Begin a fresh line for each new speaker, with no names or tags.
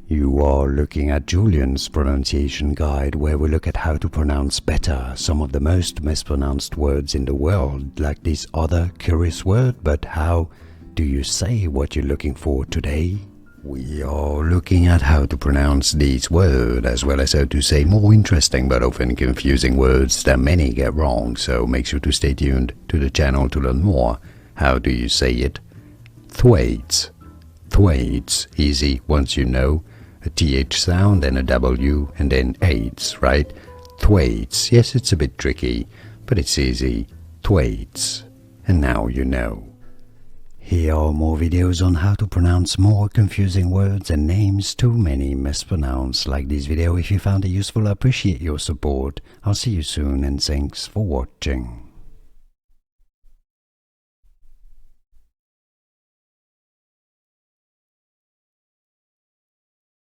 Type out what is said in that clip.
You are looking at Julian's pronunciation guide, where we look at how to pronounce better some of the most mispronounced words in the world, like this other curious word. But how do you say what you're looking for today? We are looking at how to pronounce these words, as well as how to say more interesting but often confusing words that many get wrong, so make sure to stay tuned to the channel to learn more. How do you say it? Thwaites. Thwaites. Easy once you know. A TH sound and a W and then AIDS, right? Thwaites. Yes, it's a bit tricky, but it's easy. Thwaites. And now you know. Here are more videos on how to pronounce more confusing words and names too many mispronounced. Like this video if you found it useful. I appreciate your support. I'll see you soon and thanks for watching.